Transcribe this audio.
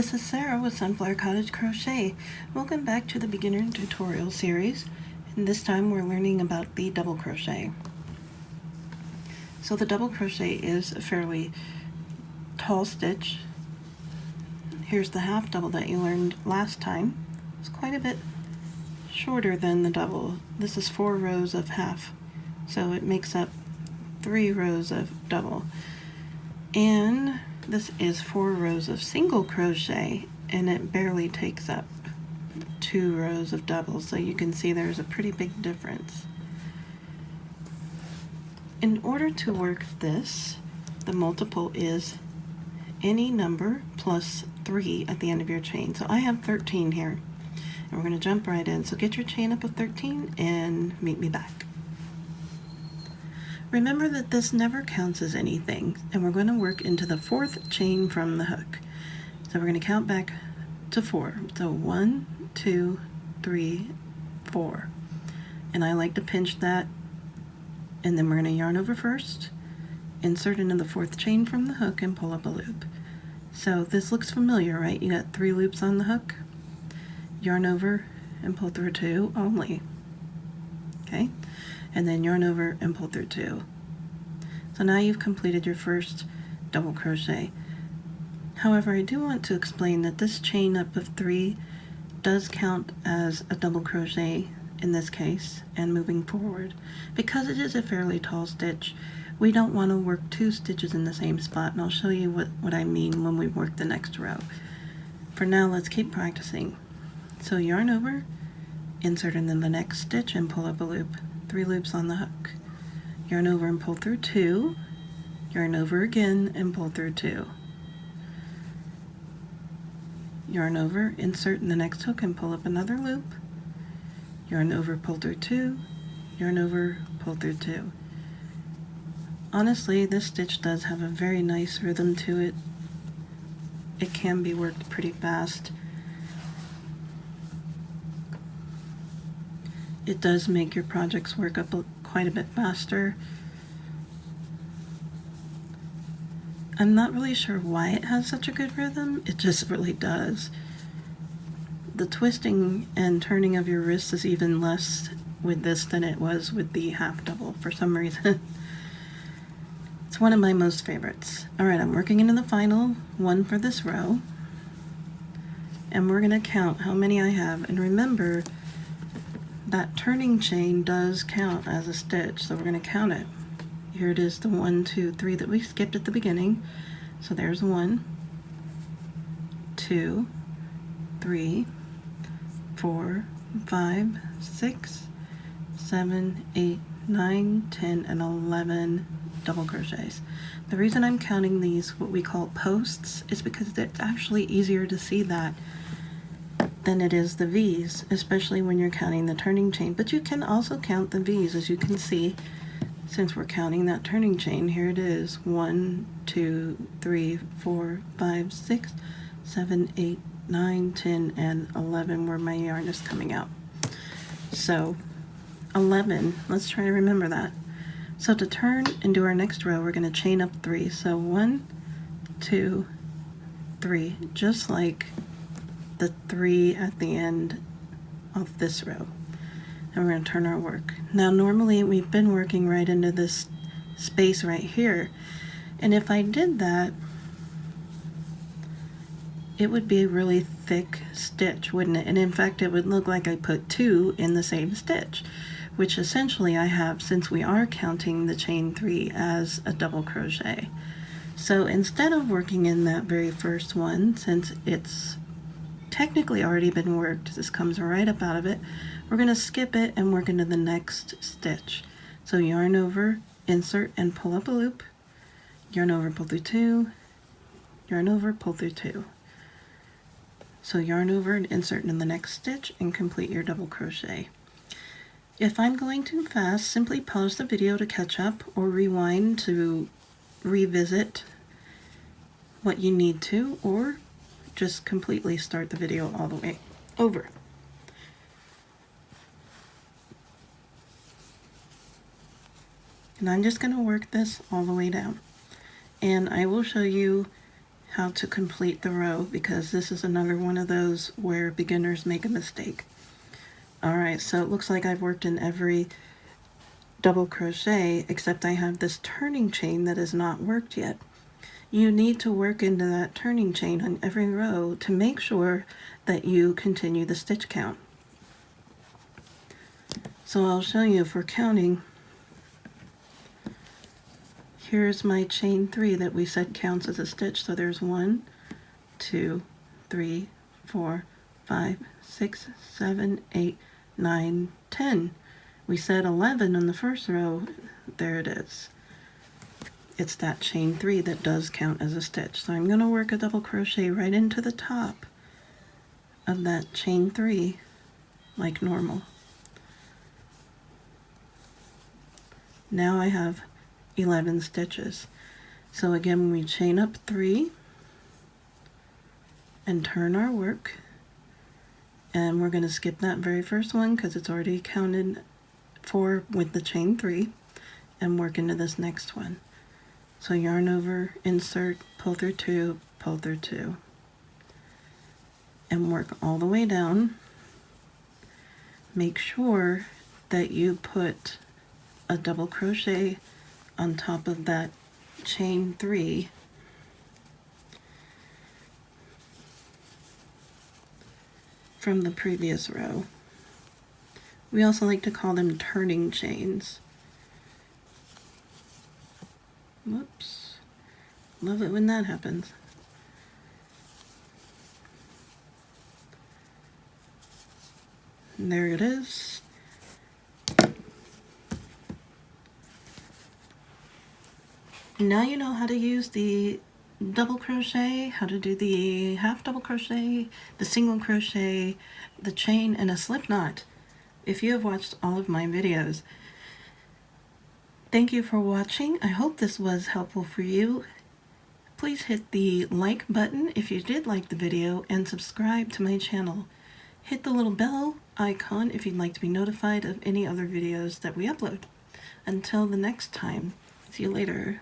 this is Sarah with Sunflower Cottage Crochet. Welcome back to the beginner tutorial series, and this time we're learning about the double crochet. So the double crochet is a fairly tall stitch. Here's the half double that you learned last time. It's quite a bit shorter than the double. This is 4 rows of half, so it makes up 3 rows of double. And this is 4 rows of single crochet, and it barely takes up 2 rows of double, so you can see there's a pretty big difference. In order to work this, the multiple is any number plus 3 at the end of your chain. So I have 13 here, and we're going to jump right in. So get your chain up with 13 and meet me back. Remember that this never counts as anything, and we're going to work into the 4th chain from the hook. So we're going to count back to 4. So 1, 2, 3, 4. And I like to pinch that, and then we're going to yarn over first, insert into the 4th chain from the hook, and pull up a loop. So this looks familiar, right? You got 3 loops on the hook, yarn over and pull through 2 only. Okay? And then yarn over and pull through 2. So now you've completed your first double crochet. However, I do want to explain that this chain up of 3 does count as a double crochet in this case and moving forward. Because it is a fairly tall stitch, we don't want to work 2 stitches in the same spot, and I'll show you what I mean when we work the next row. For now, let's keep practicing. So yarn over, insert into the next stitch, and pull up a loop. 3 loops on the hook. Yarn over and pull through 2. Yarn over again and pull through 2. Yarn over, insert in the next hook and pull up another loop. Yarn over, pull through 2. Yarn over, pull through 2. Honestly, this stitch does have a very nice rhythm to it. It can be worked pretty fast. It does make your projects work up quite a bit faster. I'm not really sure why it has such a good rhythm. It just really does. The twisting and turning of your wrists is even less with this than it was with the half double for some reason. It's one of my most favorites. Alright, I'm working into the final one for this row. And we're going to count how many I have. And remember, that turning chain does count as a stitch, so we're going to count it. Here it is, the 1, 2, 3 that we skipped at the beginning. So there's 1, 2, 3, 4, 5, 6, 7, 8, 9, 10, and 11 double crochets. The reason I'm counting these what we call posts is because it's actually easier to see that than it is the V's, especially when you're counting the turning chain. But you can also count the V's, as you can see, since we're counting that turning chain. Here it is, 1, 2, 3, 4, 5, 6, 7, 8, 9, 10, and 11 where my yarn is coming out. So 11, let's try to remember that. So to turn and do our next row, we're going to chain up 3. So 1, 2, 3, just like the 3 at the end of this row. And we're going to turn our work. Now normally we've been working right into this space right here, and if I did that, it would be a really thick stitch, wouldn't it? And in fact it would look like I put 2 in the same stitch, which essentially I have, since we are counting the chain 3 as a double crochet. So instead of working in that very first one, since it's technically already been worked, this comes right up out of it, we're going to skip it and work into the next stitch. So yarn over, insert, and pull up a loop. Yarn over, pull through 2. Yarn over, pull through 2. So yarn over and insert in the next stitch and complete your double crochet. If I'm going too fast, simply pause the video to catch up or rewind to revisit what you need to, or just completely start the video all the way over. And I'm just going to work this all the way down. And I will show you how to complete the row, because this is another one of those where beginners make a mistake. Alright, so it looks like I've worked in every double crochet except I have this turning chain that is not worked yet. You need to work into that turning chain on every row to make sure that you continue the stitch count. So I'll show you for counting. Here's my chain 3 that we said counts as a stitch. So there's 1, 2, 3, 4, 5, 6, 7, 8, 9, 10. We said 11 on the first row. There it is. It's that chain 3 that does count as a stitch. So I'm going to work a double crochet right into the top of that chain 3 like normal. Now I have 11 stitches. So again, we chain up 3 and turn our work, and we're going to skip that very first one because it's already counted for with the chain 3, and work into this next one. So yarn over, insert, pull through 2, pull through 2, and work all the way down. Make sure that you put a double crochet on top of that chain 3 from the previous row. We also like to call them turning chains. Whoops. Love it when that happens. And there it is. Now you know how to use the double crochet, how to do the half double crochet, the single crochet, the chain, and a slip knot. If you have watched all of my videos, thank you for watching. I hope this was helpful for you. Please hit the like button if you did like the video, and subscribe to my channel. Hit the little bell icon if you'd like to be notified of any other videos that we upload. Until the next time, see you later.